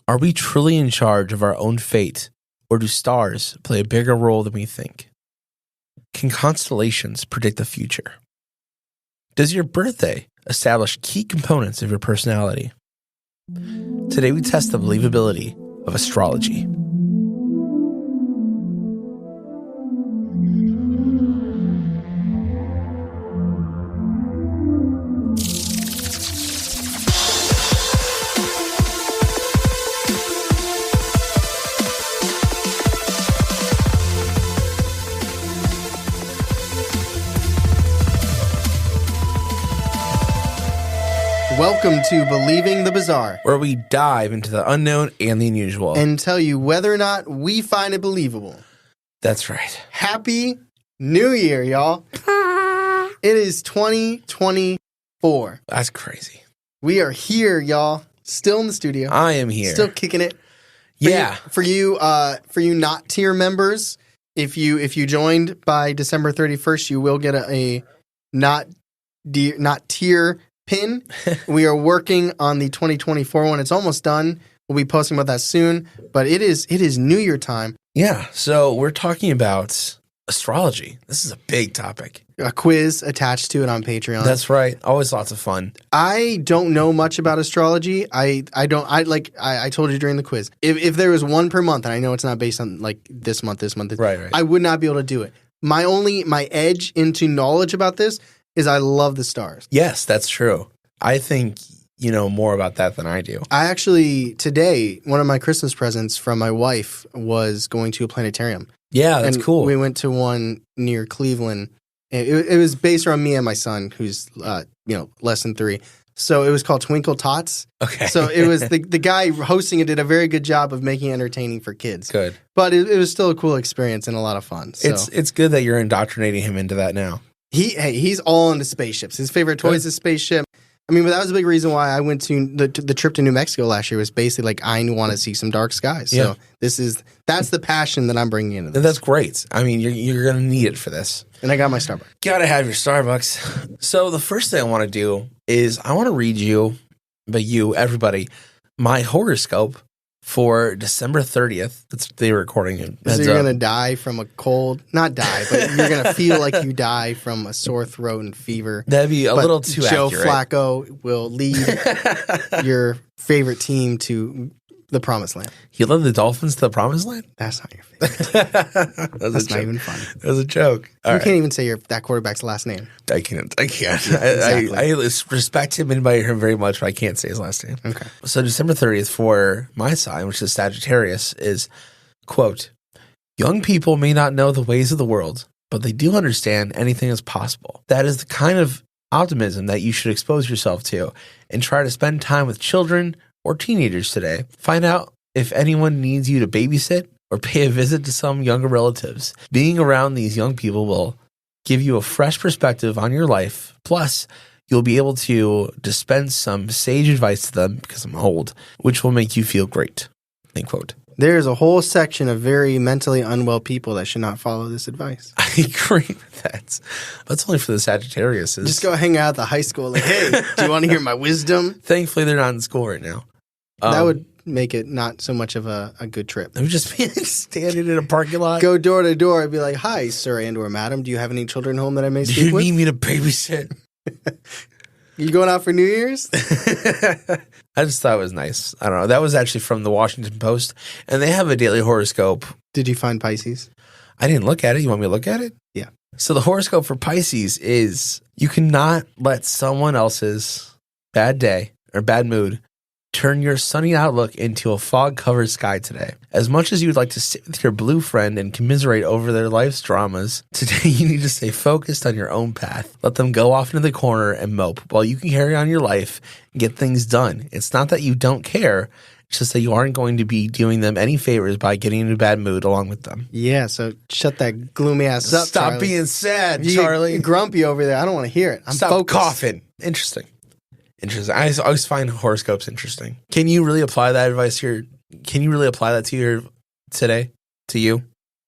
Are we truly in charge of our own fate, or do stars play a bigger role than we think? Can constellations predict the future? Does your birthday establish key components of your personality? Today we test the believability of astrology. Welcome to Believing the Bizarre, where we dive into the unknown and the unusual and tell you whether or not we find it believable. That's right. Happy New Year, y'all. It is 2024. That's crazy. We are here, y'all. Still in the studio. I am here. Still kicking it. For you not tier members, if you joined by December 31st, you will get a not tier pin. We are working on the 2024 one. It's almost done. We'll be posting about that soon. But it is New Year time. Yeah. So we're talking about astrology. This is a big topic. A quiz attached to it on Patreon. That's right. Always lots of fun. I don't know much about astrology. I told you during the quiz. If there was one per month, and I know it's not based on like this month, right. I would not be able to do it. My edge into knowledge about this is I love the stars. Yes, that's true. I think you know more about that than I do. I actually, today, one of my Christmas presents from my wife was going to a planetarium. Yeah, that's cool. We went to one near Cleveland. It was based around me and my son, who's less than 3. So it was called Twinkle Tots. Okay. So it was the guy hosting it did a very good job of making it entertaining for kids. Good. But it was still a cool experience and a lot of fun. So. It's good that you're indoctrinating him into that now. He's all into spaceships. His favorite toy is a spaceship. I mean, but that was a big reason why I went to the trip to New Mexico last year. Was basically like I want to see some dark skies. So that's the passion that I'm bringing into this. That's great. I mean, you're going to need it for this. And I got my Starbucks. Gotta have your Starbucks. So the first thing I want to do is I want to read you, everybody, my horoscope for December 30th. That's the recording. So you're going to die from a cold, not die, but you're going to feel like you die from a sore throat and fever. That'd be a little too Joe accurate. Flacco will lead your favorite team to the promised land. You led the Dolphins to the promised land? That's not your favorite team. That's not even funny. That was a joke. You can't even say that quarterback's last name. I can't. Exactly. I respect him and admire him very much, but I can't say his last name. Okay. So December 30th for my sign, which is Sagittarius, is, quote, young people may not know the ways of the world, but they do understand anything is possible. That is the kind of optimism that you should expose yourself to and try to spend time with children or teenagers today. Find out if anyone needs you to babysit or pay a visit to some younger relatives. Being around these young people will give you a fresh perspective on your life. Plus, you'll be able to dispense some sage advice to them, because I'm old, which will make you feel great. End quote. There's a whole section of very mentally unwell people that should not follow this advice. I agree with that. That's only for the Sagittarius. Just go hang out at the high school like, hey, do you want to hear my wisdom? Thankfully, they're not in school right now. That would make it not so much of a good trip. They would just be standing in a parking lot. Go door to door and be like, hi, sir and or madam, do you have any children home that I may speak with? Do you need me to babysit? You going out for New Year's? I just thought it was nice. I don't know. That was actually from the Washington Post, and they have a daily horoscope. Did you find Pisces? I didn't look at it. You want me to look at it? Yeah. So the horoscope for Pisces is you cannot let someone else's bad day or bad mood turn your sunny outlook into a fog-covered sky today. As much as you would like to sit with your blue friend and commiserate over their life's dramas, today you need to stay focused on your own path. Let them go off into the corner and mope while you can carry on your life and get things done. It's not that you don't care. It's just that you aren't going to be doing them any favors by getting in a bad mood along with them. Yeah, so shut that gloomy ass up, Stop Charlie. being sad, You're Charlie. grumpy over there. I don't want to hear it. I'm Stop focused. coughing. Interesting. I always find horoscopes interesting. Can you really apply that advice to today? To you?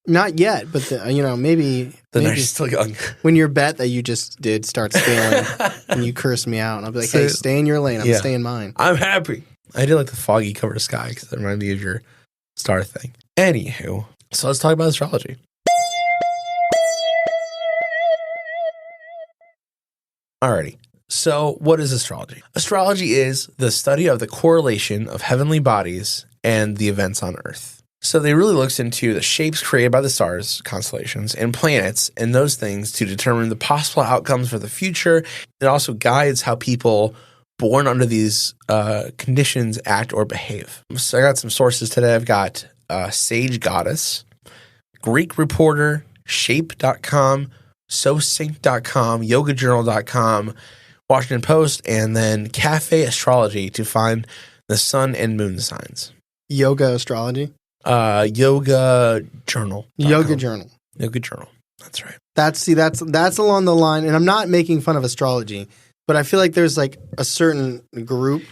Not yet, but maybe The night is still young. When your bet that you just did starts failing and you curse me out, and I'll be like, hey, stay in your lane. I'm staying in mine. I'm happy. I did like the foggy cover sky because it reminded me of your star thing. Anywho, so let's talk about astrology. Alrighty. So what is astrology? Astrology is the study of the correlation of heavenly bodies and the events on Earth. So they really looks into the shapes created by the stars, constellations, and planets, and those things to determine the possible outcomes for the future. It also guides how people born under these conditions act or behave. So I got some sources today. I've got Sage Goddess, Greek Reporter, Shape.com, SoSync.com, YogaJournal.com, Washington Post, and then Cafe Astrology to find the sun and moon signs. Yoga Astrology? Yoga Journal. Yoga Journal. Yoga Journal. That's right. That's along the line, and I'm not making fun of astrology, but I feel like there's like a certain group,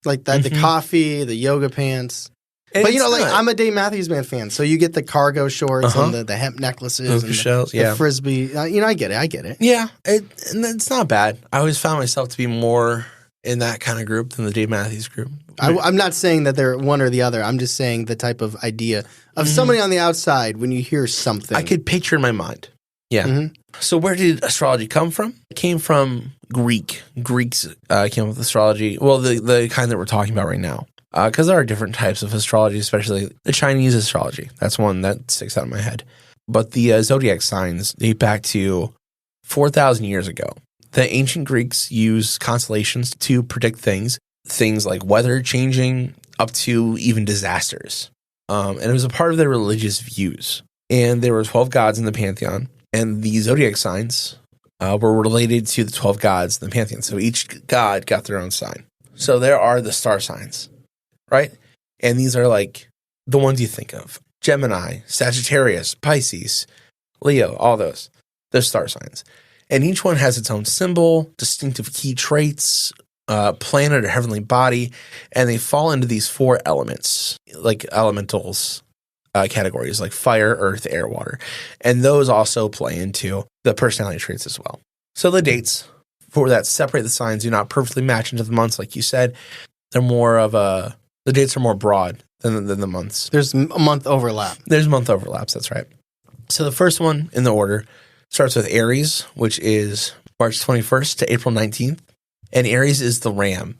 like that, the coffee, the yoga pants. But you know, like I'm a Dave Matthews Band fan, so you get the cargo shorts and the hemp necklaces and the frisbee. You know, I get it. Yeah, and it's not bad. I always found myself to be more in that kind of group than the Dave Matthews group. I'm not saying that they're one or the other. I'm just saying the type of idea of somebody on the outside when you hear something. I could picture in my mind. Yeah. Mm-hmm. So where did astrology come from? It came from Greek. Greeks came up with astrology. Well, the kind that we're talking about right now. Because there are different types of astrology, especially the Chinese astrology. That's one that sticks out in my head. But the zodiac signs date back to 4,000 years ago. The ancient Greeks used constellations to predict things like weather changing up to even disasters. And it was a part of their religious views. And there were 12 gods in the pantheon. And the zodiac signs were related to the 12 gods in the pantheon. So each god got their own sign. So there are the star signs. Right? And these are like the ones you think of. Gemini, Sagittarius, Pisces, Leo, all those. They're star signs. And each one has its own symbol, distinctive key traits, planet or heavenly body, and they fall into these 4 elements, like elementals categories, like fire, earth, air, water. And those also play into the personality traits as well. So the dates for that separate the signs do not perfectly match into the months, like you said. They're more of the dates are more broad than the months. There's a month overlap. There's month overlaps, that's right. So the first one in the order starts with Aries, which is March 21st to April 19th. And Aries is the ram,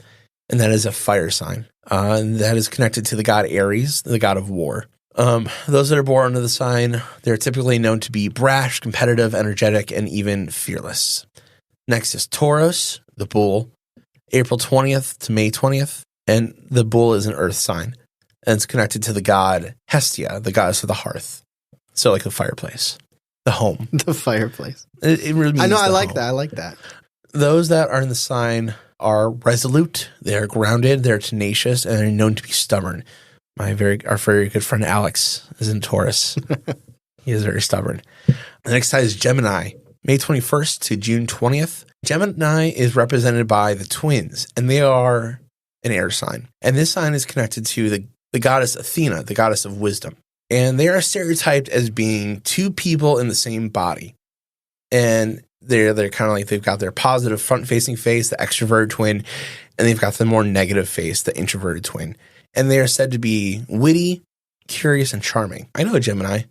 and that is a fire sign. And that is connected to the god Ares, the god of war. Those that are born under the sign, they're typically known to be brash, competitive, energetic, and even fearless. Next is Taurus, the bull, April 20th to May 20th. And the bull is an earth sign. And it's connected to the god Hestia, the goddess of the hearth. So like the fireplace, the home. The fireplace. It really means I know, I like home. that. I like that. Those that are in the sign are resolute, they're grounded, they're tenacious, and they're known to be stubborn. Our very good friend Alex is in Taurus. He is very stubborn. The next sign is Gemini, May 21st to June 20th. Gemini is represented by the twins, and they are an air sign. And this sign is connected to the goddess Athena, the goddess of wisdom. And they are stereotyped as being 2 people in the same body. And they're kind of like they've got their positive front-facing face, the extroverted twin, and they've got the more negative face, the introverted twin. And they are said to be witty, curious, and charming. I know a Gemini.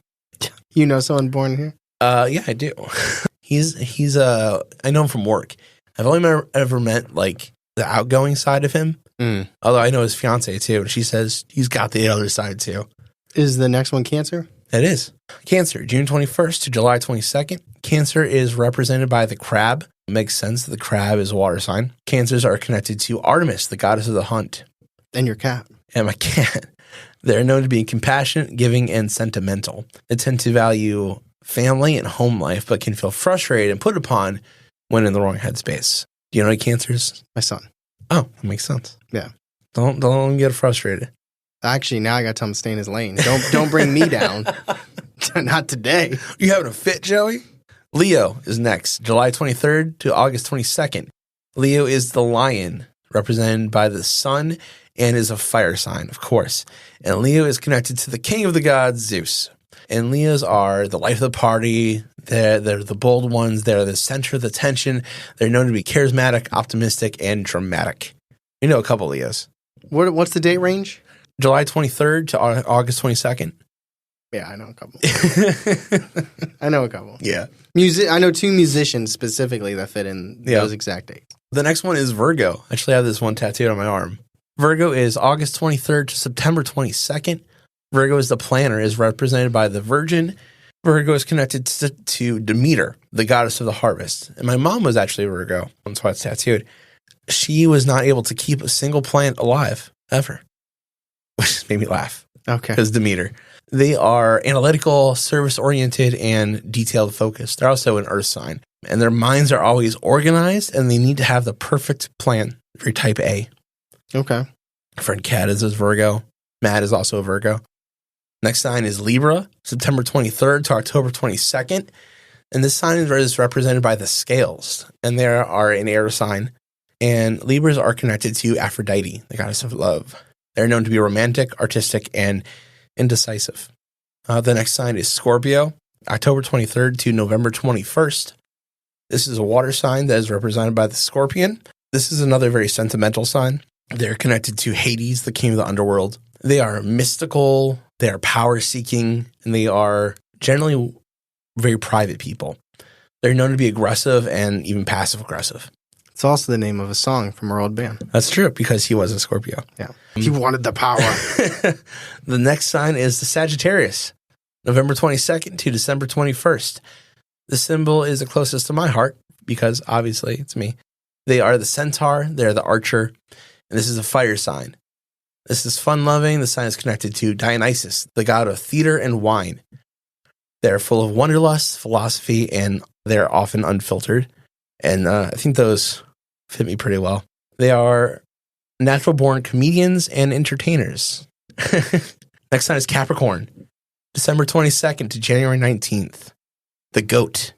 You know someone born here? Yeah, I do. He's I know him from work. I've only ever met like the outgoing side of him. Although I know his fiance too, and she says he's got the other side too. Is the next one Cancer? It is. Cancer, June 21st to July 22nd. Cancer is represented by the crab. It makes sense that the crab is a water sign. Cancers are connected to Artemis, the goddess of the hunt. And your cat. And my cat. They're known to be compassionate, giving, and sentimental. They tend to value family and home life, but can feel frustrated and put upon when in the wrong headspace. Do you know any Cancers? My son. Oh, that makes sense. Yeah. Don't get frustrated. Actually, now I got to tell him to stay in his lane. Don't bring me down. Not today. You having a fit, Joey? Leo is next, July 23rd to August 22nd. Leo is the lion, represented by the sun, and is a fire sign, of course. And Leo is connected to the king of the gods, Zeus. And Leos are the life of the party. They're the bold ones. They're the center of the attention. They're known to be charismatic, optimistic, and dramatic. You know a couple Leos. What's the date range? July 23rd to August 22nd. Yeah, I know a couple. Yeah. I know 2 musicians specifically that fit in those exact dates. The next one is Virgo. I actually have this one tattooed on my arm. Virgo is August 23rd to September 22nd. Virgo is the planner, is represented by the Virgin. Virgo is connected to Demeter, the goddess of the harvest. And my mom was actually a Virgo. That's why it's tattooed. She was not able to keep a single plant alive, ever. Which made me laugh. Okay. Because Demeter. They are analytical, service-oriented, and detailed-focused. They're also an earth sign. And their minds are always organized, and they need to have the perfect plan for type A. Okay. My friend Kat is a Virgo. Matt is also a Virgo. Next sign is Libra, September 23rd to October 22nd. And this sign is represented by the scales. And they are an air sign. And Libras are connected to Aphrodite, the goddess of love. They're known to be romantic, artistic, and indecisive. The next sign is Scorpio, October 23rd to November 21st. This is a water sign that is represented by the scorpion. This is another very sentimental sign. They're connected to Hades, the king of the underworld. They are mystical, they are power-seeking, and they are generally very private people. They're known to be aggressive and even passive-aggressive. It's also the name of a song from our old band. That's true, because he was a Scorpio. Yeah. He wanted the power. The next sign is the Sagittarius, November 22nd to December 21st. The symbol is the closest to my heart, because obviously it's me. They are the centaur, they're the archer, and this is a fire sign. This is fun-loving. The sign is connected to Dionysus, the god of theater and wine. They're full of wanderlust, philosophy, and they're often unfiltered. And I think those fit me pretty well. They are natural-born comedians and entertainers. Next sign is Capricorn, December 22nd to January 19th. The goat,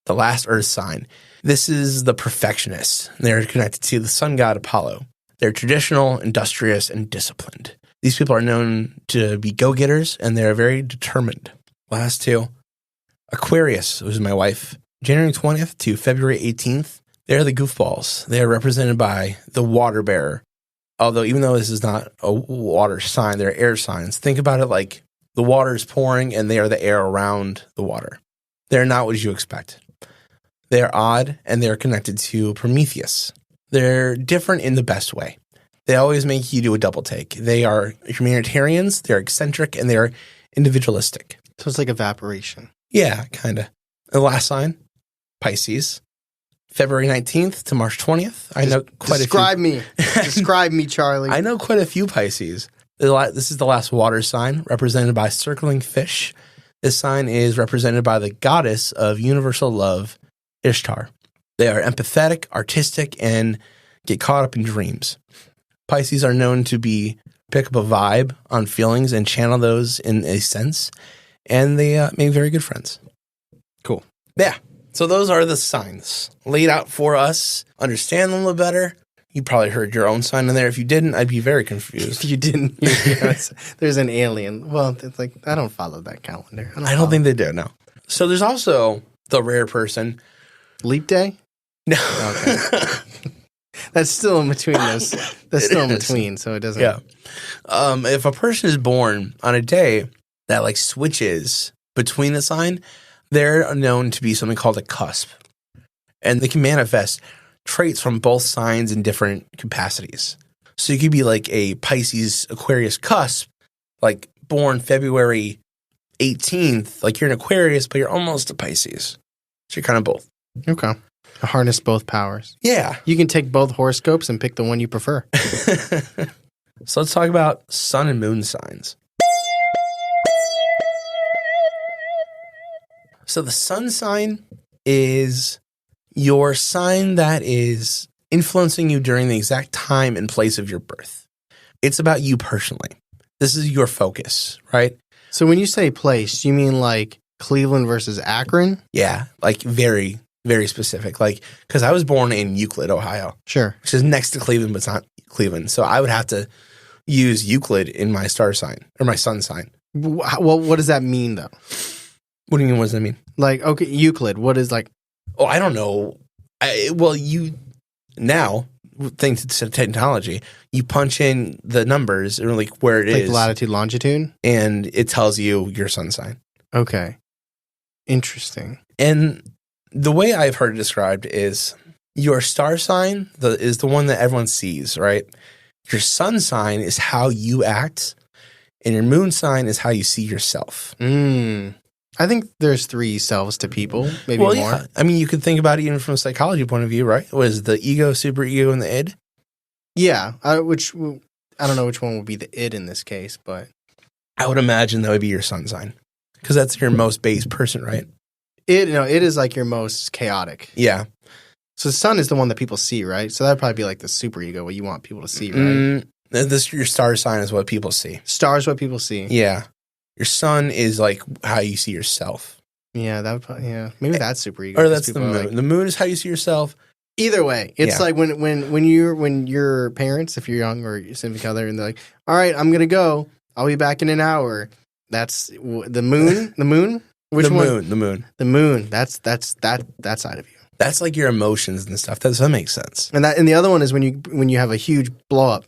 the last earth sign. This is the perfectionist. They're connected to the sun god Apollo. They're traditional, industrious, and disciplined. These people are known to be go-getters, and they're very determined. Last 2, Aquarius, who's my wife, January 20th to February 18th. They're the goofballs. They are represented by the water bearer. Although, even though this is not a water sign, they're air signs. Think about it like the water is pouring, and they are the air around the water. They're not what you expect. They're odd, and they're connected to Prometheus. They're different in the best way. They always make you do a double take. They are humanitarians, they're eccentric, and they're individualistic. So it's like evaporation. Yeah, kind of. The last sign, Pisces, February 19th to March 20th. I know quite a few. Describe me. Describe me, Charlie. I know quite a few Pisces. This is the last water sign, represented by circling fish. This sign is represented by the goddess of universal love, Ishtar. They are empathetic, artistic, and get caught up in dreams. Pisces are known to pick up a vibe on feelings and channel those in a sense, and they make very good friends. Cool. Yeah. So those are the signs laid out for us. Understand them a little better. You probably heard your own sign in there. If you didn't, I'd be very confused. If you didn't, there's an alien. Well, it's like, I don't follow that calendar. I don't think they do, no. So there's also the rare person. Leap day? No. Okay. That's still in between those. That's still in between, so it doesn't. Yeah. If a person is born on a day that like switches between a sign, they're known to be something called a cusp. And they can manifest traits from both signs in different capacities. So you could be like a Pisces Aquarius cusp, like born February 18th, like you're an Aquarius, but you're almost a Pisces. So you're kind of both. Okay. Harness both powers. Yeah. You can take both horoscopes and pick the one you prefer. So let's talk about sun and moon signs. So the sun sign is your sign that is influencing you during the exact time and place of your birth. It's about you personally. This is your focus, right? So when you say place, you mean like Cleveland versus Akron? Yeah, like very, very specific. Like, because I was born in Euclid, Ohio. Sure. Which is next to Cleveland, but it's not Cleveland. So I would have to use Euclid in my star sign or my sun sign. Well, what does that mean, though? What do you mean? What does that mean? Like, okay, Euclid. What is like? Oh, I don't know. thing to technology. You punch in the numbers and like where it is. Like latitude, longitude? And it tells you your sun sign. Okay. Interesting. And the way I've heard it described is your star sign is the one that everyone sees, right? Your sun sign is how you act, and your moon sign is how you see yourself. I think there's 3 selves to people, maybe more. Yeah. I mean, you could think about it even from a psychology point of view, right? Was the ego, superego, and the id? Yeah, which I don't know which one would be the id in this case, but I would imagine that would be your sun sign because that's your most base person, right? It is like your most chaotic. Yeah. So the sun is the one that people see, right? So that'd probably be like the superego, what you want people to see, right? Your star sign is what people see. Star is what people see. Yeah. Your sun is like how you see yourself. Yeah, that would probably, maybe that's superego. Or that's the moon. Like, the moon is how you see yourself. Either way, it's like when your parents, if you're young or your significant other, and they're like, "All right, I'm gonna go. I'll be back in an hour." That's the moon. The moon. Which one? The moon. The moon. That's that side of you. That's like your emotions and stuff. That makes sense. And the other one is when you have a huge blow up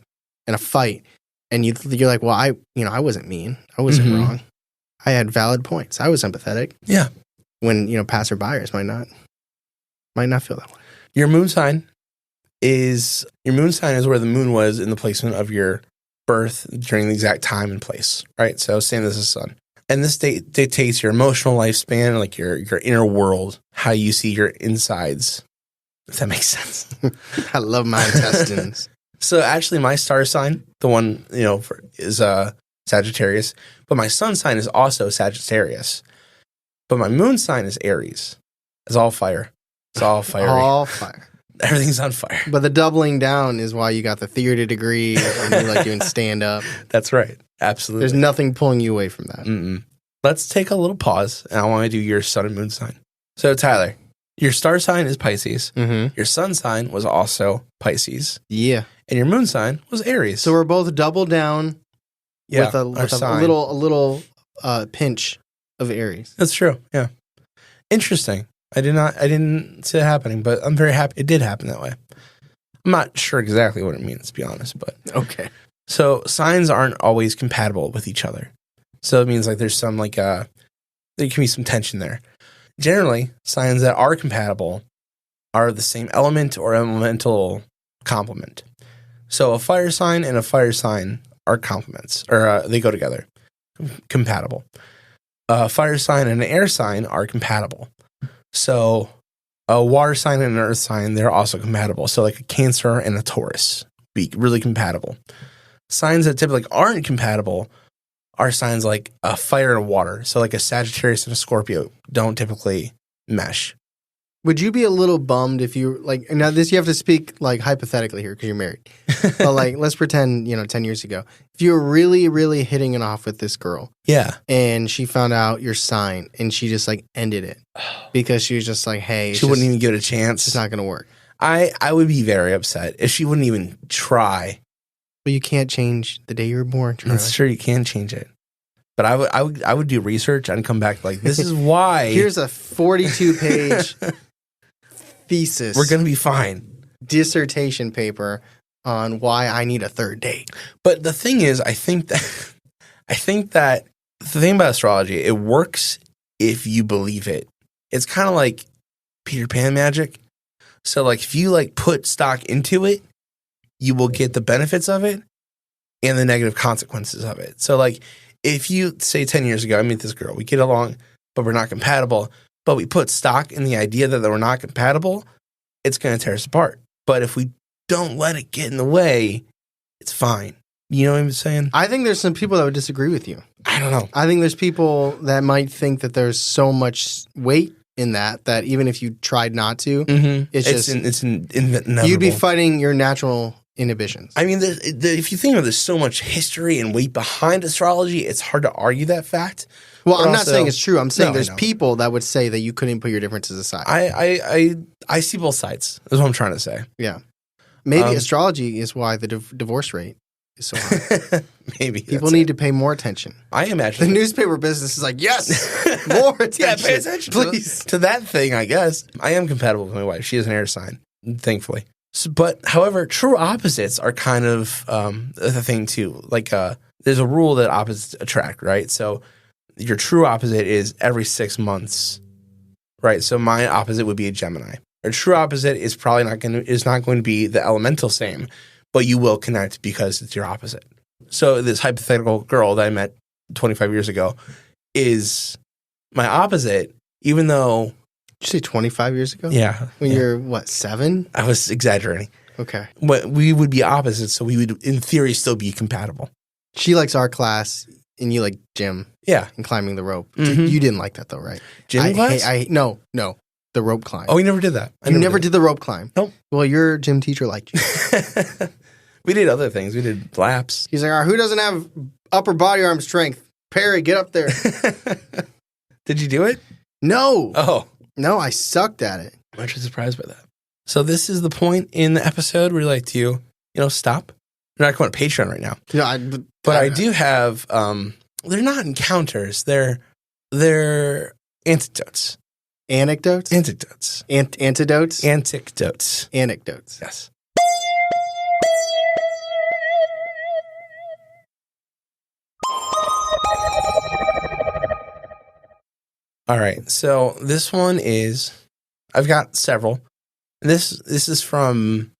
in a fight, and you're like, well, I wasn't mean. I wasn't wrong. I had valid points. I was empathetic. Yeah. When passerbyers might not feel that way. Your moon sign is where the moon was in the placement of your birth during the exact time and place. Right. So same as the sun. And this dictates your emotional lifespan, like your inner world, how you see your insides. If that makes sense. I love my intestines. So actually, my star sign, the one is Sagittarius, but my sun sign is also Sagittarius. But my moon sign is Aries. It's all fire. It's all fiery. All fire. Everything's on fire. But the doubling down is why you got the theater degree and you like doing stand up. That's right. Absolutely. There's nothing pulling you away from that. Let's take a little pause, and I want to do your sun and moon sign. So, Tyler, your star sign is Pisces. Your sun sign was also Pisces. Yeah. And your moon sign was Aries. So we're both double down with a little pinch of Aries. That's true. Yeah. Interesting. I didn't see it happening, but I'm very happy it did happen that way. I'm not sure exactly what it means, to be honest, but okay. So signs aren't always compatible with each other. So it means like there's some there can be some tension there. Generally, signs that are compatible are the same element or elemental complement. So a fire sign and a fire sign are complements, or they go together, compatible. A fire sign and an air sign are compatible. So a water sign and an earth sign, they're also compatible. So like a Cancer and a Taurus be really compatible. Signs that typically aren't compatible are signs like a fire and water. So like a Sagittarius and a Scorpio don't typically mesh. Would you be a little bummed if you now this you have to speak like hypothetically here because you're married. But like let's pretend, 10 years ago. If you were really, really hitting it off with this girl. Yeah. And she found out your sign and she just like ended it because she was just like, hey. She wouldn't even give it a chance. It's not going to work. I would be very upset if she wouldn't even try. But you can't change the day you were born. That's true. You can change it. But I would do research and come back like, this is why. Here's a 42-page thesis. We're going to be fine. Dissertation paper on why I need a third date. But the thing is, I think that the thing about astrology, it works if you believe it. It's kind of like Peter Pan magic. So like if you like put stock into it, you will get the benefits of it and the negative consequences of it. So like if you say 10 years ago, I meet this girl, we get along, but we're not compatible, but we put stock in the idea that we're not compatible, it's going to tear us apart. But if we don't let it get in the way, it's fine. You know what I'm saying? I think there's some people that would disagree with you. I don't know. I think there's people that might think that there's so much weight in that even if you tried not to, it's inevitable. You'd be fighting your natural inhibitions. I mean, if you think of there's so much history and weight behind astrology, it's hard to argue that fact. Well, I'm not saying it's true. I'm saying there's people that would say that you couldn't put your differences aside. I see both sides. That's what I'm trying to say. Yeah. Maybe astrology is why the divorce rate is so high. Maybe. People need to pay more attention. I imagine. The newspaper business is like, yes, more attention. Yeah, pay attention, please. To that thing, I guess. I am compatible with my wife. She is an air sign, thankfully. But however, true opposites are kind of the thing too. Like there's a rule that opposites attract, right? So your true opposite is every 6 months, right? So my opposite would be a Gemini. A true opposite is probably not going to be the elemental same, but you will connect because it's your opposite. So this hypothetical girl that I met 25 years ago is my opposite, even though... Did you say 25 years ago? Yeah. When you're, what, 7? I was exaggerating. Okay. But we would be opposites, so we would, in theory, still be compatible. She likes art class, and you like gym. Yeah. And climbing the rope. Mm-hmm. You didn't like that, though, right? Gym class? No. The rope climb. Oh, you never did that? You never did the rope climb? Nope. Well, your gym teacher liked you. We did other things. We did laps. He's like, all right, who doesn't have upper body arm strength? Perry, get up there. Did you do it? No. Oh. No, I sucked at it. I'm actually surprised by that. So this is the point in the episode where you like to, stop. We're not going to Patreon right now. No, but I do have, they're not encounters. They're antidotes. Anecdotes? Antidotes. Antidotes? Anecdotes. Anecdotes. Yes. All right, so this one is, I've got several. This is from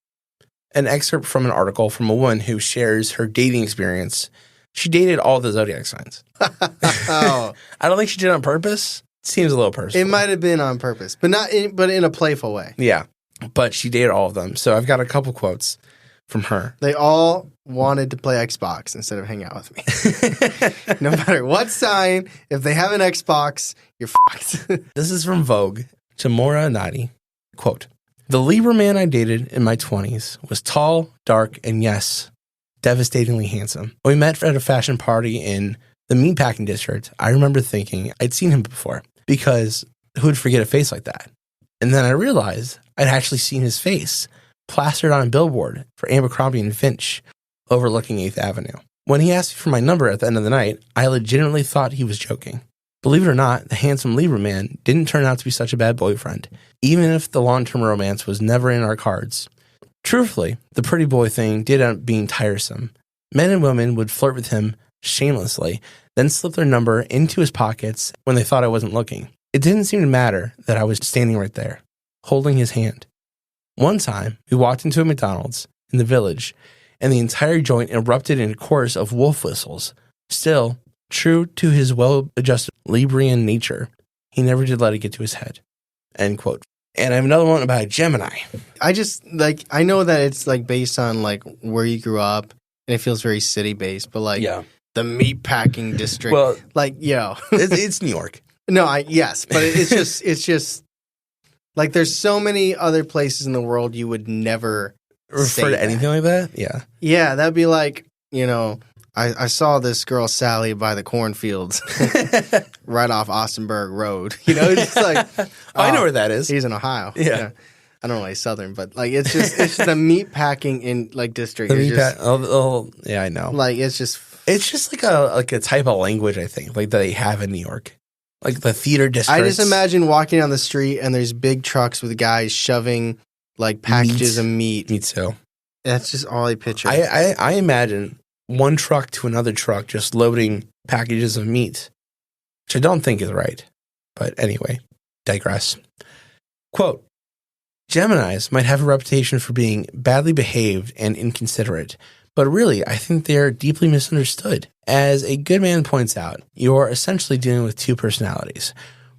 an excerpt from an article from a woman who shares her dating experience. She dated all the zodiac signs. Oh. I don't think she did it on purpose. It seems a little personal. It might have been on purpose, but but in a playful way. Yeah, but she dated all of them. So I've got a couple quotes from her. They all wanted to play Xbox instead of hang out with me. No matter what sign, if they have an Xbox, you're fucked. This is from Vogue, Tamora Nadi. Quote, "The Libra man I dated in my 20s was tall, dark, and yes, devastatingly handsome. When we met at a fashion party in the meatpacking district, I remember thinking I'd seen him before, because who would forget a face like that? And then I realized I'd actually seen his face plastered on a billboard for Abercrombie and Finch overlooking 8th Avenue. When he asked me for my number at the end of the night, I legitimately thought he was joking. Believe it or not, the handsome Libra man didn't turn out to be such a bad boyfriend, even if the long-term romance was never in our cards. Truthfully, the pretty boy thing did end up being tiresome. Men and women would flirt with him shamelessly, then slip their number into his pockets when they thought I wasn't looking. It didn't seem to matter that I was standing right there, holding his hand. One time, we walked into a McDonald's in the village, and the entire joint erupted in a chorus of wolf whistles. Still, true to his well-adjusted Librian nature, he never did let it get to his head." End quote. And I have another one about Gemini. I know that it's based on where you grew up, and it feels very city-based, but yeah. The meatpacking district. Well, it's New York. No, yes, but it's just there's so many other places in the world you would never refer to anything like that. Yeah, yeah, that'd be I saw this girl Sally by the cornfields, right off Austinburg Road. Just I know where that is. He's in Ohio. Yeah. I don't know why he's Southern, but it's just the meatpacking in district. Yeah, I know. It's just like a type of language, I think, that they have in New York, like the theater district. I just imagine walking down the street and there's big trucks with guys shoving packages of meat. Me too. That's just all I picture. I imagine one truck to another truck just loading packages of meat, which I don't think is right. But anyway, digress. Quote, "Geminis might have a reputation for being badly behaved and inconsiderate, but really, I think they are deeply misunderstood. As a good man points out, you are essentially dealing with two personalities.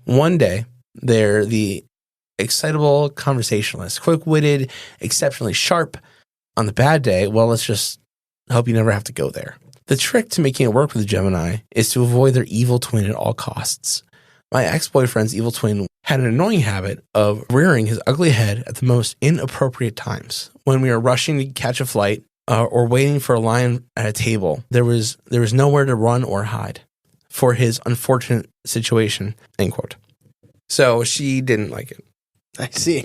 One day, they're the excitable conversationalist, quick-witted, exceptionally sharp. On the bad day, well, let's just hope you never have to go there. The trick to making it work with a Gemini is to avoid their evil twin at all costs. My ex-boyfriend's evil twin had an annoying habit of rearing his ugly head at the most inappropriate times. When we were rushing to catch a flight or waiting for a line at a table, there was nowhere to run or hide for his unfortunate situation." End quote. So she didn't like it. I see.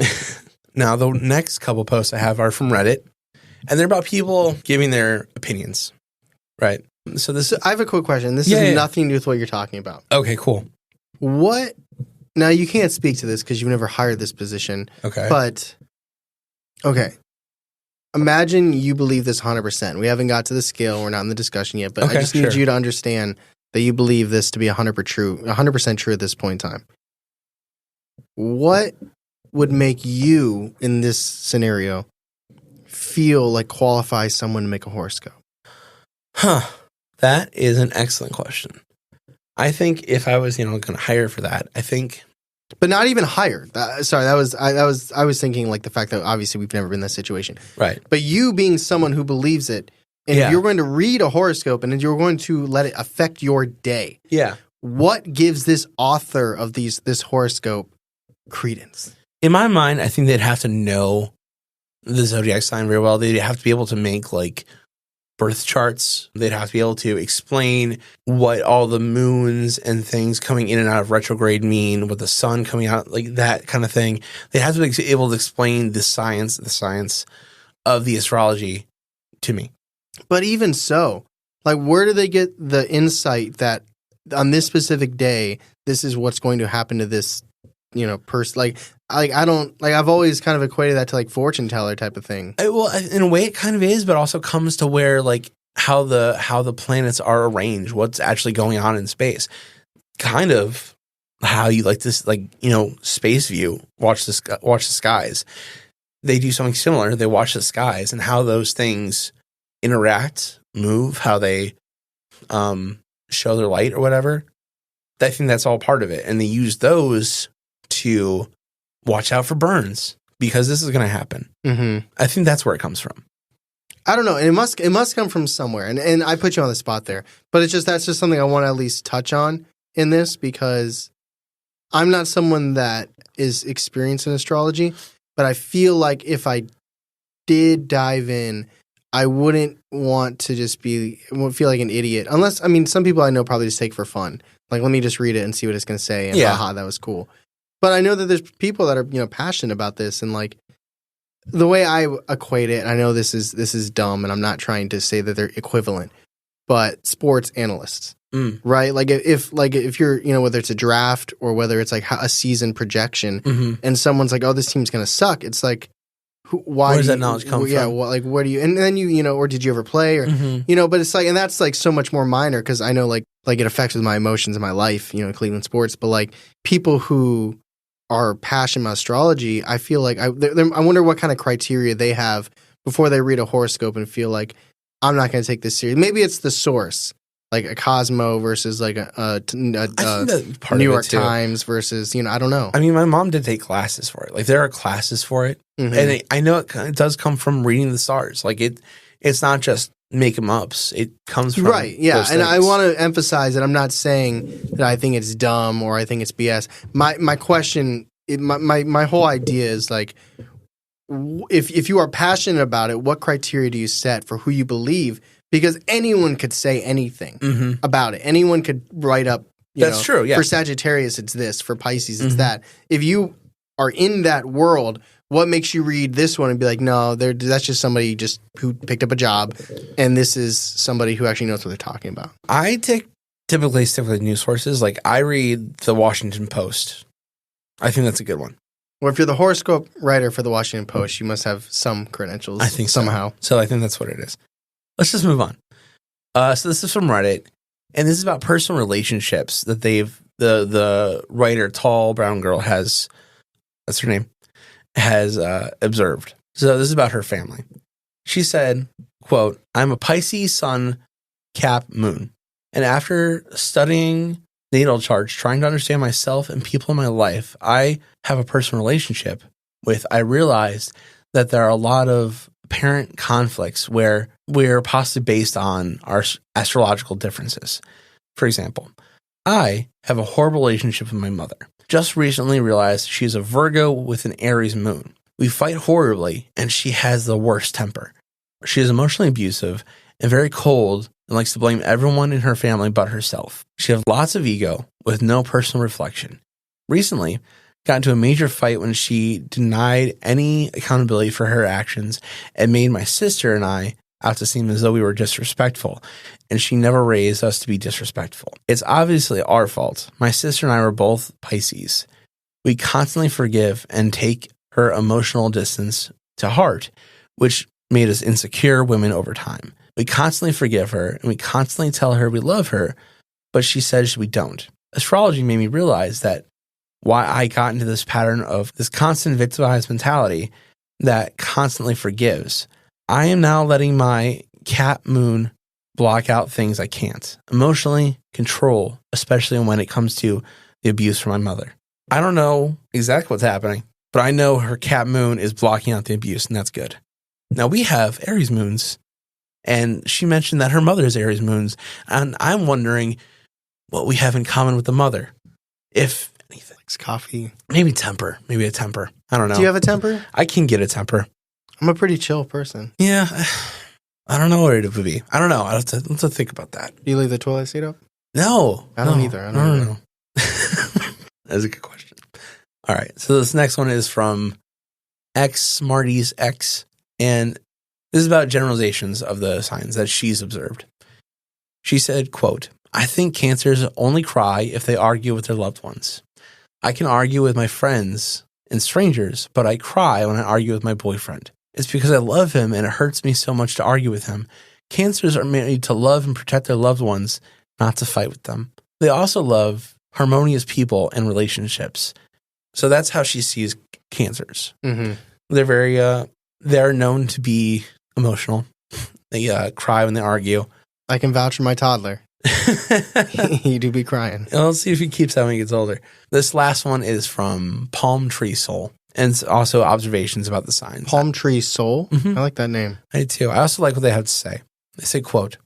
Now, the next couple posts I have are from Reddit, and they're about people giving their opinions, right? So I have a quick question. This has nothing to do with what you're talking about. Okay, cool. What? Now, you can't speak to this because you've never hired this position. Okay. But, okay. imagine you believe this 100%. We haven't got to the scale. We're not in the discussion yet, but I just need you to understand that you believe this to be 100% true at this point in time. What would make you, in this scenario, feel like qualifies someone to make a horoscope? That is an excellent question. I think if I was, going to hire for that, I think... But not even hire. I was thinking like the fact that obviously we've never been in that situation. Right. But you being someone who believes it, and you're going to read a horoscope and you're going to let it affect your day. Yeah. What gives this author of this horoscope credence? In my mind, I think they'd have to know the zodiac sign very well. They'd have to be able to make like birth charts. They'd have to be able to explain what all the moons and things coming in and out of retrograde mean, what the sun coming out, like that kind of thing. They have to be able to explain the science of the astrology to me. But even so, like, where do they get the insight that on this specific day, this is what's going to happen to this, person? Like I don't, like, I've always kind of equated that to like fortune teller type of thing. Well, in a way it kind of is, but also comes to where like how the planets are arranged, what's actually going on in space. Kind of how you like this, like, space view, watch the skies. They do something similar. They watch the skies and how those things interact, move, how they show their light or whatever. I think that's all part of it. And they use those to watch out for burns because this is going to happen. Mm-hmm. I think that's where it comes from. I don't know. And it must come from somewhere. And I put you on the spot there. But that's just something I want to at least touch on in this because I'm not someone that is experienced in astrology. But I feel like if I did dive in, I wouldn't want to just feel like an idiot. Unless, some people I know probably just take for fun. Like, let me just read it and see what it's going to say. And haha, that was cool. But I know that there's people that are, passionate about this. And like, the way I equate it, and I know this is dumb, and I'm not trying to say that they're equivalent, but sports analysts, right? Like if you're, whether it's a draft or whether it's like a season projection, and someone's like, oh, this team's going to suck. It's like, why does that knowledge come from? Yeah, like where do you? And then or did you ever play, or But it's like, and that's like so much more minor because I know like it affects with my emotions in my life, Cleveland sports. But like people who are passionate about astrology, I feel like I wonder what kind of criteria they have before they read a horoscope and feel like I'm not going to take this serious. Maybe it's the source, like a Cosmo versus like a New York Times versus I don't know. My mom did take classes for it. Like there are classes for it, and I know it does come from reading the stars. Like it's not just make 'em ups. It comes from right. Yeah, and I want to emphasize that I'm not saying that I think it's dumb or I think it's BS. My question, my whole idea is like, if you are passionate about it, what criteria do you set for who you believe? Because anyone could say anything about it. Anyone could write up. That's true. Yeah. For Sagittarius, it's this. For Pisces, it's that. If you are in that world, what makes you read this one and be like, no, that's just somebody who picked up a job, and this is somebody who actually knows what they're talking about? I typically stick with news sources. Like I read the Washington Post. I think that's a good one. Well, if you're the horoscope writer for the Washington Post, you must have some credentials. I think somehow. So I think that's what it is. Let's just move on. So this is from Reddit, and this is about personal relationships that the writer, tall brown girl, that's her name, has observed. So this is about her family. She said, quote, "I'm a Pisces sun, Cap, moon. And after studying natal charts, trying to understand myself and people in my life I have a personal relationship with, I realized that there are a lot of apparent conflicts where we're possibly based on our astrological differences. For example, I have a horrible relationship with my mother. Just recently realized she's a Virgo with an Aries moon. We fight horribly, and she has the worst temper. She is emotionally abusive and very cold and likes to blame everyone in her family but herself. She has lots of ego with no personal reflection. Recently, got into a major fight when she denied any accountability for her actions and made my sister and I out to seem as though we were disrespectful, and she never raised us to be disrespectful. It's obviously our fault. My sister and I were both Pisces. We constantly forgive and take her emotional distance to heart, which made us insecure women over time. We constantly forgive her and we constantly tell her we love her, but she says we don't. Astrology made me realize that why I got into this pattern of this constant victimized mentality that constantly forgives. I am now letting my cat moon block out things I can't emotionally control, especially when it comes to the abuse from my mother. I don't know exactly what's happening, but I know her cat moon is blocking out the abuse, and that's good. Now, we have Aries moons, and she mentioned that her mother is Aries moons, and I'm wondering what we have in common with the mother. If anything. Likes coffee. Maybe temper. Maybe a temper. I don't know. Do you have a temper? I can get a temper. I'm a pretty chill person. Yeah. I don't know what it would be. I don't know. I'll have to think about that. Do you leave the toilet seat up? No. I don't either. I don't know. That's a good question. All right. So this next one is from X Smarties X. And this is about generalizations of the signs that she's observed. She said, quote, I think Cancers only cry if they argue with their loved ones. I can argue with my friends and strangers, but I cry when I argue with my boyfriend. It's because I love him and it hurts me so much to argue with him. Cancers are made to love and protect their loved ones, not to fight with them. They also love harmonious people and relationships. So that's how she sees Cancers. Mm-hmm. They're known to be emotional. They cry when they argue. I can vouch for my toddler. He do be crying. Let's see if he keeps that when he gets older. This last one is from Palm Tree Soul. And it's also observations about the signs. Palm Tree Soul? Mm-hmm. I like that name. I do too. I also like what they have to say. They say, quote,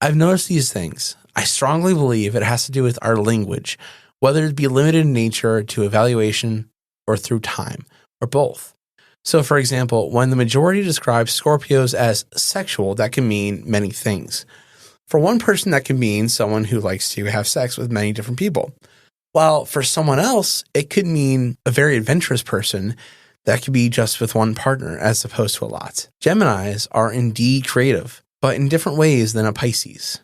I've noticed these things. I strongly believe it has to do with our language, whether it be limited in nature to evaluation or through time, or both. So, for example, when the majority describes Scorpios as sexual, that can mean many things. For one person, that can mean someone who likes to have sex with many different people. While for someone else, it could mean a very adventurous person that could be just with one partner as opposed to a lot. Geminis are indeed creative, but in different ways than a Pisces.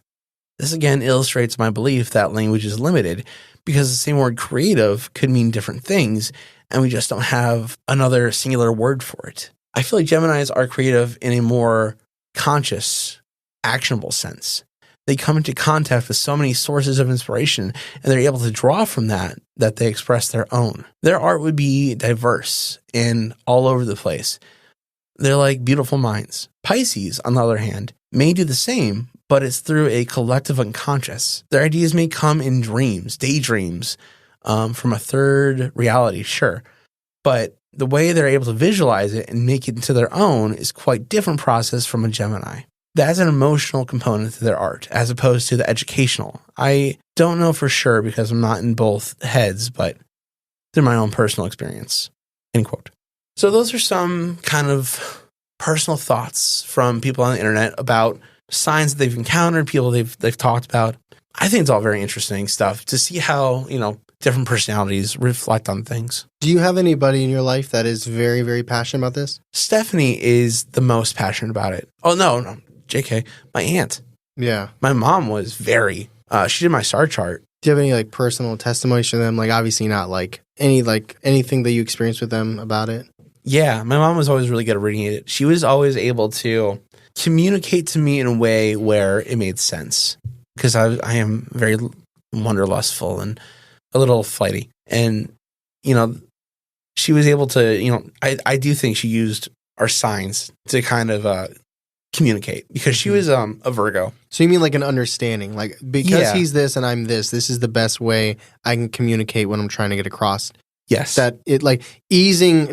This again illustrates my belief that language is limited because the same word creative could mean different things, and we just don't have another singular word for it. I feel like Geminis are creative in a more conscious, actionable sense. They come into contact with so many sources of inspiration, and they're able to draw from that they express their own. Their art would be diverse and all over the place. They're like beautiful minds. Pisces, on the other hand, may do the same, but it's through a collective unconscious. Their ideas may come in dreams, daydreams, from a third reality, sure. But the way they're able to visualize it and make it into their own is quite different process from a Gemini. That's an emotional component to their art, as opposed to the educational. I don't know for sure because I'm not in both heads, but through my own personal experience. End quote. So those are some kind of personal thoughts from people on the internet about signs that they've encountered, people they've talked about. I think it's all very interesting stuff to see how, different personalities reflect on things. Do you have anybody in your life that is very, very passionate about this? Stephanie is the most passionate about it. Oh, no. JK, my aunt. Yeah. My mom was very, she did my star chart. Do you have any personal testimonies from them? Obviously not anything that you experienced with them about it? Yeah. My mom was always really good at reading it. She was always able to communicate to me in a way where it made sense because I am very wanderlustful and a little flighty. And, she was able to, I do think she used our signs to kind of communicate because she was a Virgo. So you mean an understanding, because he's this and I'm this is the best way I can communicate what I'm trying to get across. Yes. That it not easing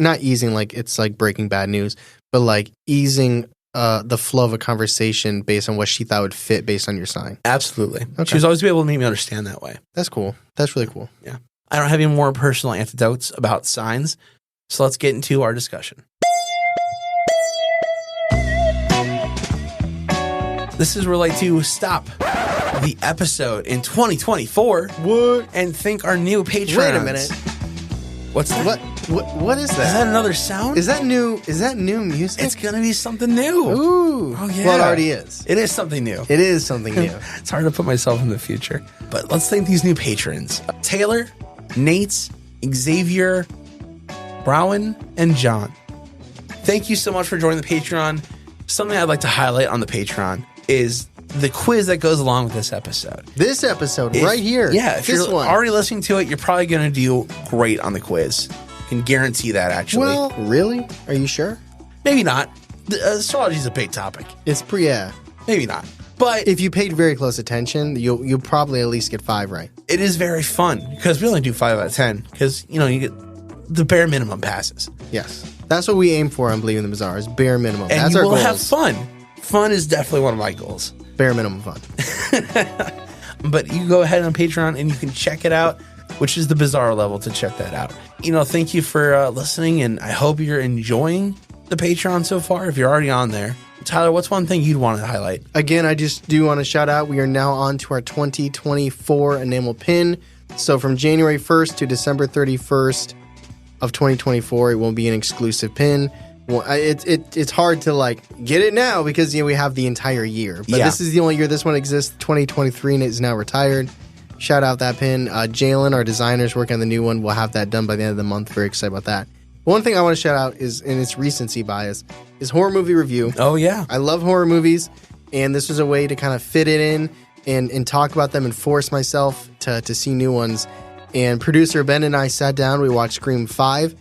it's breaking bad news, but easing the flow of a conversation based on what she thought would fit based on your sign. Absolutely. Okay. She was always able to make me understand that way. That's cool. That's really cool. Yeah. I don't have any more personal anecdotes about signs, so let's get into our discussion. This is where I like to stop the episode in 2024 and thank our new patrons. Wait a minute. What's that? What is that? Is that another sound? Is that new music? It's going to be something new. Ooh. Oh, yeah. Well, it already is. It is something new. It is something new. It's hard to put myself in the future. But let's thank these new patrons. Taylor, Nate, Xavier, Browen, and John. Thank you so much for joining the Patreon. something I'd like to highlight on the Patreon is the quiz that goes along with this episode. This episode right here. Yeah, if you're already listening to it, you're probably going to do great on the quiz. I can guarantee that, actually. Well, really? Are you sure? Maybe not. Astrology is a big topic. Yeah. Maybe not. But if you paid very close attention, you'll probably at least get 5 right. It is very fun because we only do 5 out of 10 because, you get the bare minimum passes. Yes. That's what we aim for on Believe in the Bizarre is bare minimum. And that's you our will goals. have fun. Fun is definitely one of my goals. Bare minimum fun. But you go ahead on Patreon and you can check it out, which is the Bizarre level to check that out. Thank you for listening, and I hope you're enjoying the Patreon so far if you're already on there. Tyler, what's one thing you'd want to highlight? Again, I just do want to shout out, we are now on to our 2024 enamel pin. So from January 1st to December 31st of 2024, it will be an exclusive pin. Well, it's hard to get it now because we have the entire year. But this is the only year this one exists. 2023 and it is now retired. Shout out that pin. Jalen, our designer's working on the new one. We'll have that done by the end of the month. Very excited about that. One thing I want to shout out is, in its recency bias, is horror movie review. Oh, yeah. I love horror movies, and this was a way to kind of fit it in and talk about them and force myself to see new ones. And producer Ben and I sat down. We watched Scream 5,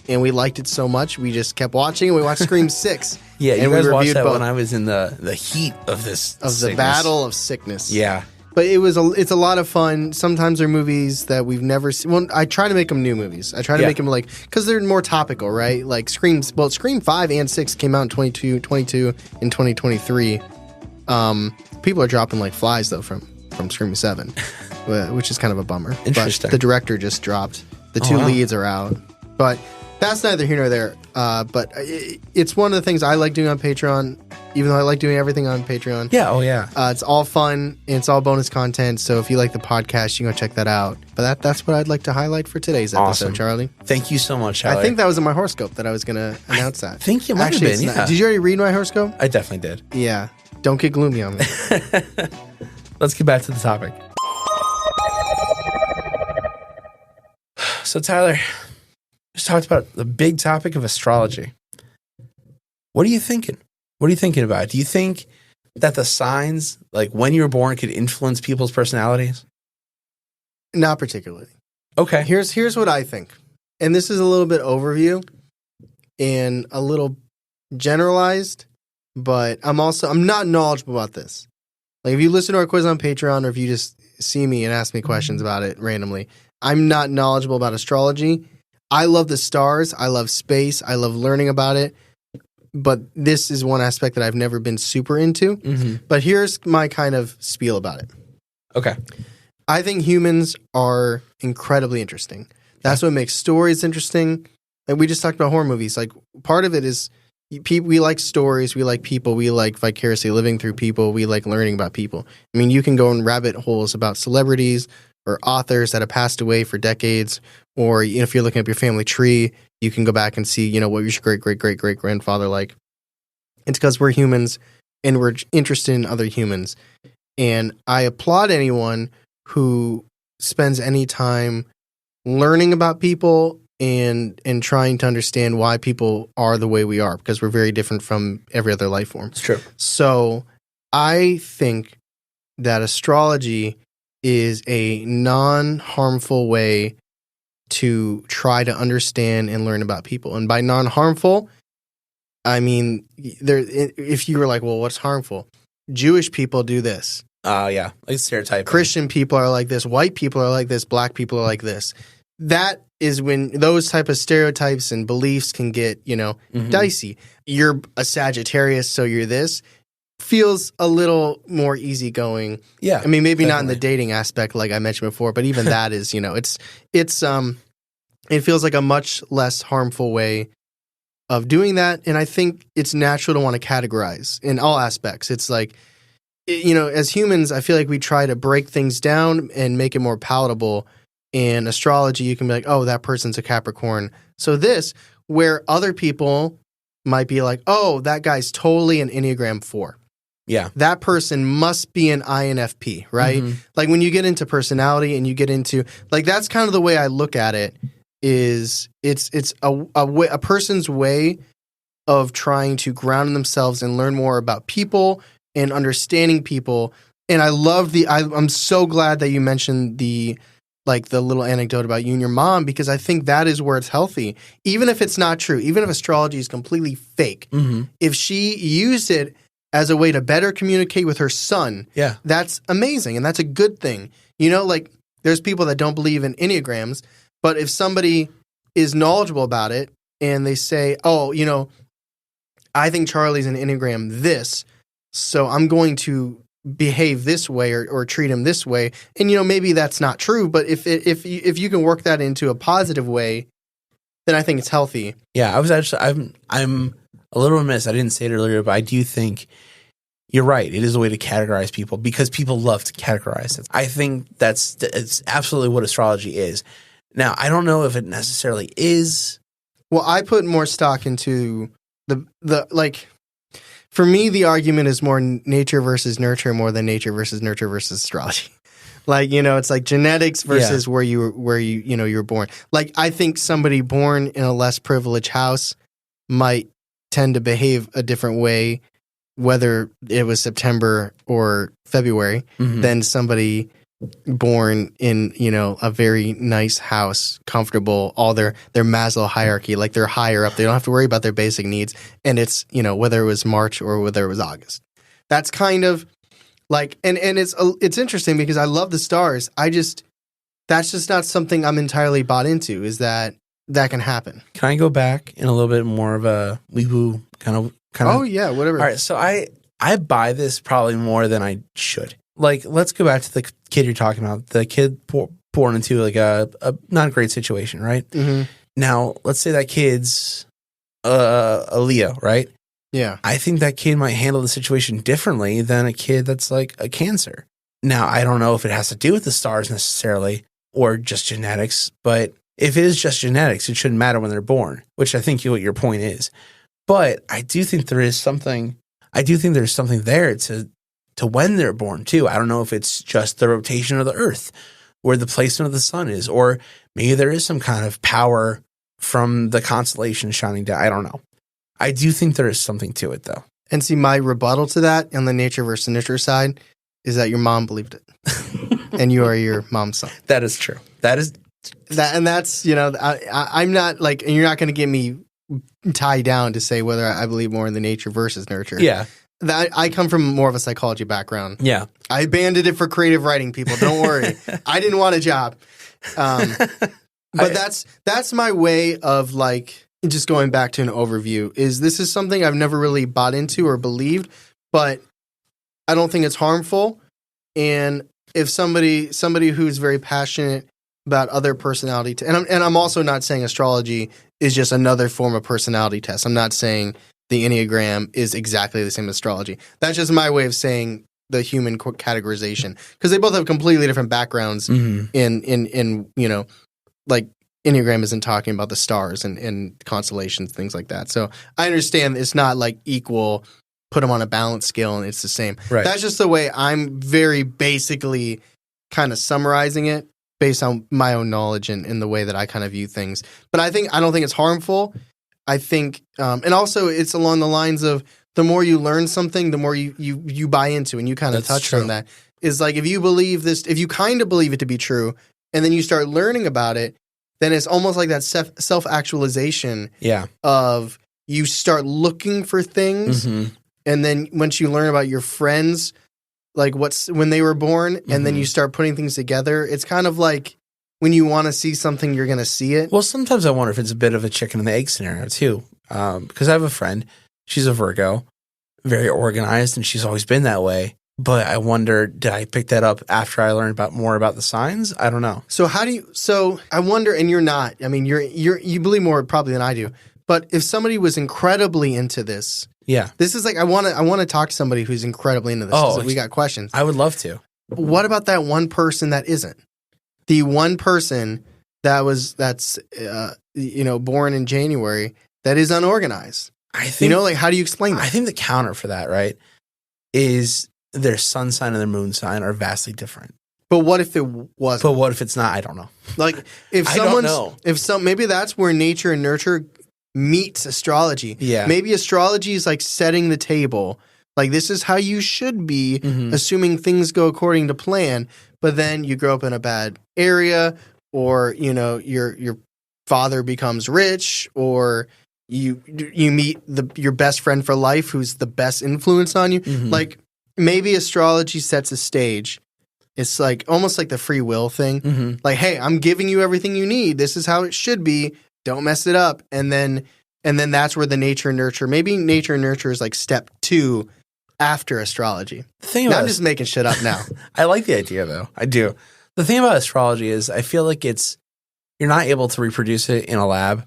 and we liked it so much, we just kept watching, and we watched Scream 6. Yeah, and you guys watched that both. when I was in the heat of this the battle of sickness. Yeah. But it's a lot of fun. Sometimes they're movies that we've never seen. Well, I try to make them new movies. I try to make them because they're more topical, right? Like Scream 5 and 6 came out in 2022 and 2023. People are dropping like flies though from Scream 7, which is kind of a bummer. Interesting. But the director just dropped. The two leads are out. But that's neither here nor there. But it's one of the things I like doing on Patreon, even though I like doing everything on Patreon. Yeah, oh yeah. It's all fun, and it's all bonus content, so if you like the podcast, you can go check that out. But that's what I'd like to highlight for today's episode, Awesome. Charlie. Thank you so much, Tyler. I think that was in my horoscope that I was going to announce that. I think you might Actually, have been, yeah. Did you already read my horoscope? I definitely did. Yeah. Don't get gloomy on me. Let's get back to the topic. So, Tyler, just talked about the big topic of astrology. What are you thinking? What are you thinking about? Do you think that the signs, like when you were born, could influence people's personalities? Not particularly. Okay. Here's what I think. And this is a little bit overview and a little generalized, but I'm not knowledgeable about this. Like if you listen to our quiz on Patreon or if you just see me and ask me questions about it randomly, I'm not knowledgeable about astrology. I love the stars. I love space. I love learning about it. But this is one aspect that I've never been super into. Mm-hmm. But here's my kind of spiel about it. Okay. I think humans are incredibly interesting. That's what makes stories interesting. Like we just talked about horror movies. Like part of it is we like stories, we like people, we like vicariously living through people, we like learning about people. I mean, you can go in rabbit holes about celebrities or authors that have passed away for decades, or if you're looking up your family tree, you can go back and see, what was your great-great-great-great-grandfather like. It's because we're humans and we're interested in other humans. And I applaud anyone who spends any time learning about people and trying to understand why people are the way we are, because we're very different from every other life form. It's true. So I think that astrology is a non-harmful way to try to understand and learn about people. And by non-harmful, I mean, if you were like, well, what's harmful? Jewish people do this. Yeah, like stereotype. Christian people are like this. White people are like this. Black people are like this. That is when those type of stereotypes and beliefs can get, dicey. You're a Sagittarius, so you're this. Feels a little more easygoing. Yeah. I mean, maybe definitely. not in the dating aspect like I mentioned before, but even that is, it feels like a much less harmful way of doing that. And I think it's natural to want to categorize in all aspects. It's like, as humans, I feel like we try to break things down and make it more palatable. In astrology, you can be like, oh, that person's a Capricorn. So this, where other people might be like, oh, that guy's totally an Enneagram 4. Yeah. That person must be an INFP, right? Mm-hmm. Like when you get into personality and you get into, like that's kind of the way I look at it, is it's a person's way of trying to ground themselves and learn more about people and understanding people. And I love I'm so glad that you mentioned the little anecdote about you and your mom, because I think that is where it's healthy. Even if it's not true, even if astrology is completely fake, if she used it as a way to better communicate with her son, that's amazing. And that's a good thing. You know, like there's people that don't believe in Enneagrams, but if somebody is knowledgeable about it and they say, oh, you know, I think Charlie's an Enneagram this, so I'm going to behave this way or treat him this way. And, you know, maybe that's not true, but if you can work that into a positive way, then I think it's healthy. Yeah, I'm a little remiss. I didn't say it earlier, but I do think you're right. It is a way to categorize people because people love to categorize it. I think it's absolutely what astrology is. Now, I don't know if it necessarily is. Well, I put more stock into the for me, the argument is more nature versus nurture more than nature versus astrology. Like, you know, it's like genetics versus where you were born. Like, I think somebody born in a less privileged house might tend to behave a different way, whether it was September or February, than somebody born in, you know, a very nice house, comfortable, all their Maslow hierarchy, like they're higher up. They don't have to worry about their basic needs. And it's, you know, whether it was March or whether it was August. That's kind of like, and it's interesting because I love the stars. That's just not something I'm entirely bought into, is that can happen. Can I go back in a little bit more of a wee-woo kind of? Oh, yeah, whatever. All right, so I buy this probably more than I should. Like, let's go back to the kid you're talking about, the kid born into like a not great situation, right? Now, let's say that kid's a Leo, right? Yeah. I think that kid might handle the situation differently than a kid that's like a Cancer. Now, I don't know if it has to do with the stars necessarily or just genetics, but if it is just genetics, it shouldn't matter when they're born, which I think what your point is. But I do think there's something there to when they're born too. I don't know if it's just the rotation of the earth or the placement of the sun is, or maybe there is some kind of power from the constellations shining down. I don't know. I do think there is something to it though. And see, my rebuttal to that on the nature versus nurture side is that your mom believed it and you are your mom's son. That is true. And that's, you know, I'm not like, and you're not going to get me tied down to say whether I believe more in the nature versus nurture. Yeah. I come from more of a psychology background. Yeah. I abandoned it for creative writing, people. Don't worry. I didn't want a job. But that's my way of like just going back to an overview. This is something I've never really bought into or believed, but I don't think it's harmful. And if somebody who's very passionate about other personality and I'm also not saying astrology is just another form of personality test. I'm not saying the Enneagram is exactly the same as astrology. That's just my way of saying the human categorization, because they both have completely different backgrounds. In you know, like Enneagram isn't talking about the stars and constellations, things like that. So I understand it's not like equal. Put them on a balance scale and it's the same. Right. That's just the way I'm very basically kind of summarizing it based on my own knowledge and the way that I kind of view things. But I don't think it's harmful. I think, and also it's along the lines of the more you learn something, the more you buy into, and you kind of touched on that. Is like if you believe this, if you kind of believe it to be true, and then you start learning about it, then it's almost like that self-actualization. Yeah. Of you start looking for things, and then once you learn about your friends, like when they were born, and then you start putting things together, it's kind of like when you want to see something, you're going to see it. Well, sometimes I wonder if it's a bit of a chicken and the egg scenario too. Because I have a friend, she's a Virgo, very organized, and she's always been that way. But I wonder, did I pick that up after I learned more about the signs? I don't know. So I wonder, and you're not. I mean, you believe more probably than I do. But if somebody was incredibly into this, this is like I want to talk to somebody who's incredibly into this. Oh, we got questions. I would love to. What about that one person that isn't? The one person that's born in January that is unorganized. I think, like, how do you explain that? I think the counter for that, right, is their sun sign and their moon sign are vastly different. But what if it wasn't? But what if it's not? I don't know. Like if someone's, maybe that's where nature and nurture meets astrology. Yeah. Maybe astrology is like setting the table. Like, this is how you should be, assuming things go according to plan. But then you grow up in a bad area, or, you know, your father becomes rich, or you meet your best friend for life who's the best influence on you. Like, maybe astrology sets a stage. It's like almost like the free will thing. Like, hey, I'm giving you everything you need. This is how it should be. Don't mess it up. And then that's where the nature and nurture. Maybe nature and nurture is like step 2 after astrology. I'm just making shit up now. I like the idea, though. I do. The thing about astrology is I feel like you're not able to reproduce it in a lab,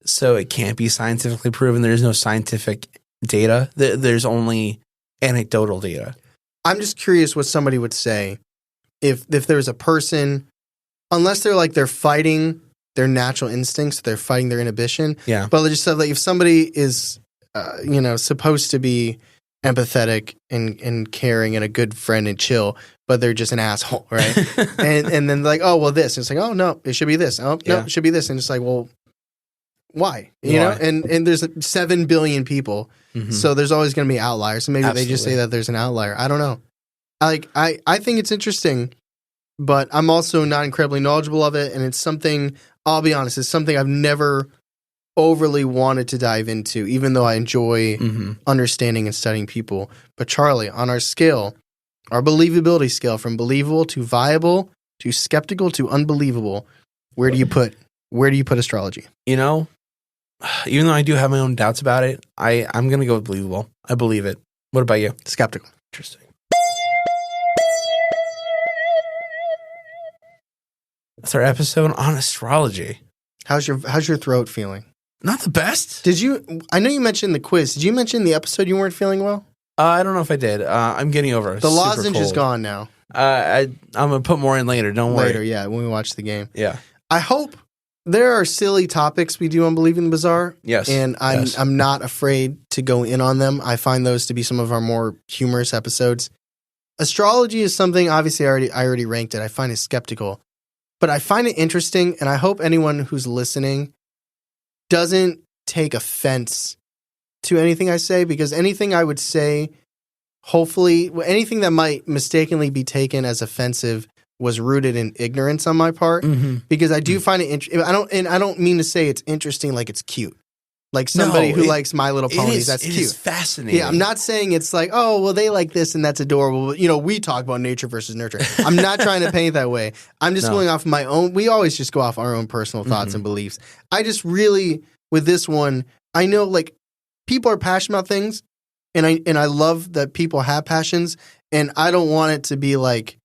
so it can't be scientifically proven. There's no scientific data. There's only anecdotal data. I'm just curious what somebody would say if there's a person, unless they're fighting their natural instincts, they're fighting their inhibition. Yeah. But just so that if somebody is, supposed to be empathetic and caring and a good friend and chill, but they're just an asshole, right? and then like, oh, well, this. And it's like, oh, no, it should be this. Oh, no, it should be this. And it's like, well, why? You know? And there's 7 billion people, so there's always going to be outliers. So maybe they just say that there's an outlier. I don't know. I think it's interesting, but I'm also not incredibly knowledgeable of it, and it's something, I'll be honest, it's something I've never overly wanted to dive into, even though I enjoy understanding and studying people. But Charlie, on our scale, our believability scale, from believable to viable to skeptical to unbelievable, where do you put astrology? You know, even though I do have my own doubts about it, I'm going to go with believable. I believe it. What about you? Skeptical. Interesting. That's our episode on astrology. How's your throat feeling? Not the best. I know you mentioned the quiz. Did you mention the episode you weren't feeling well? I don't know if I did. I'm getting over it. The lozenge is gone now. I'm going to put more in later. Don't worry. Later, yeah, when we watch the game. Yeah. I hope there are silly topics we do on Believing the Bizarre. Yes. And I'm not afraid to go in on them. I find those to be some of our more humorous episodes. Astrology is something, obviously, I already ranked it. I find it skeptical. But I find it interesting, and I hope anyone who's listening doesn't take offense to anything I say, because anything I would say, hopefully, anything that might mistakenly be taken as offensive was rooted in ignorance on my part. Because I do find it interesting. I don't mean to say it's interesting like it's cute. Like somebody who likes My Little Ponies, that's cute. It is fascinating. Yeah, I'm not saying it's like, oh, well, they like this and that's adorable. You know, we talk about nature versus nurture. I'm not trying to paint that way. I'm just going off my own. We always just go off our own personal thoughts and beliefs. I just really, with this one, I know like people are passionate about things, and I love that people have passions, and I don't want it to be like,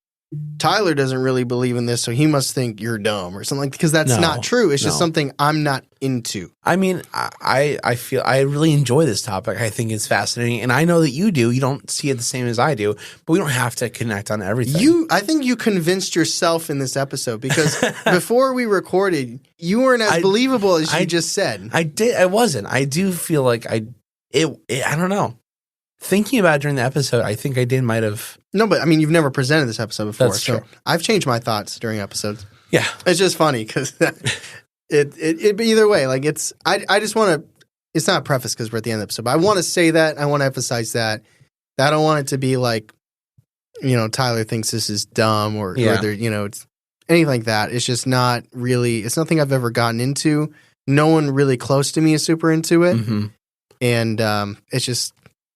Tyler doesn't really believe in this, so he must think you're dumb or something, because that's not true. It's just something I'm not into. I mean, I feel I really enjoy this topic. I think it's fascinating, and I know that you do. You don't see it the same as I do, but we don't have to connect on everything. I think you convinced yourself in this episode, because before we recorded, you weren't as believable as you just said. I wasn't. I do feel like I don't know. Thinking about it during the episode, I think I might have. No, but I mean, you've never presented this episode before. That's true. So I've changed my thoughts during episodes. Yeah. It's just funny because it be either way. Like I just want to, it's not a preface because we're at the end of the episode, but I want to say that. I want to emphasize that. I don't want it to be like, Tyler thinks this is dumb or it's anything like that. It's just not really, it's nothing I've ever gotten into. No one really close to me is super into it. And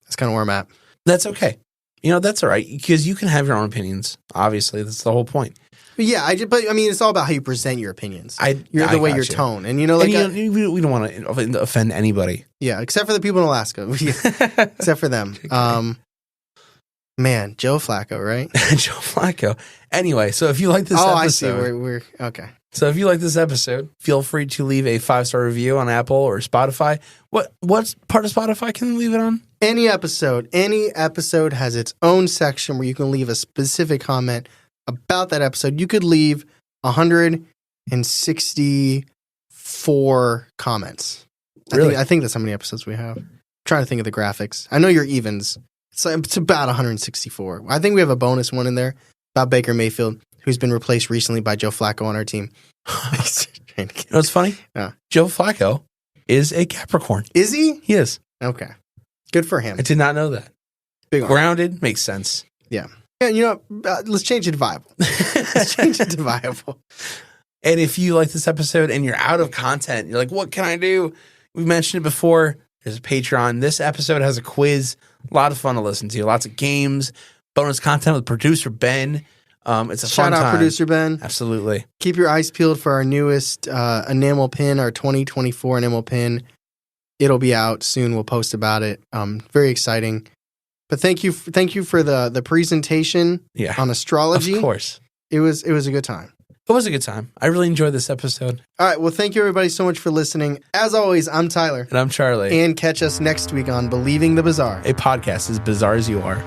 that's kind of where I'm at. That's okay. That's all right, because you can have your own opinions. Obviously, that's the whole point. But yeah, but I mean, it's all about how you present your opinions. Your tone, and we don't want to offend anybody. Yeah, except for the people in Alaska. Except for them. Man, Joe Flacco, right? Joe Flacco. Anyway, so if you like this episode, I see. We're okay. So if you like this episode, feel free to leave a 5-star review on Apple or Spotify. What part of Spotify can you leave it on? Any episode has its own section where you can leave a specific comment about that episode. You could leave 164 comments. Really? I think that's how many episodes we have. I'm trying to think of the graphics. I know you're evens. It's about 164. I think we have a bonus one in there about Baker Mayfield, who's been replaced recently by Joe Flacco on our team. What's funny? Yeah. Joe Flacco is a Capricorn. Is he? He is. Okay. Good for him. I did not know that. Big on. Grounded makes sense. Yeah. Yeah, you know, let's change it to viable. Let's change it to viable. And if you like this episode and you're out of content, you're like, what can I do? We mentioned it before. There's a Patreon. This episode has a quiz. A lot of fun to listen to. Lots of games. Bonus content with producer Ben. It's a fun time. Shout out producer Ben. Absolutely. Keep your eyes peeled for our newest enamel pin, our 2024 enamel pin. It'll be out soon. We'll post about it. Very exciting. But thank you for the presentation on astrology. Of course. It was a good time. It was a good time. I really enjoyed this episode. All right. Well, thank you everybody so much for listening. As always, I'm Tyler. And I'm Charlie. And catch us next week on Believing the Bizarre, a podcast as bizarre as you are.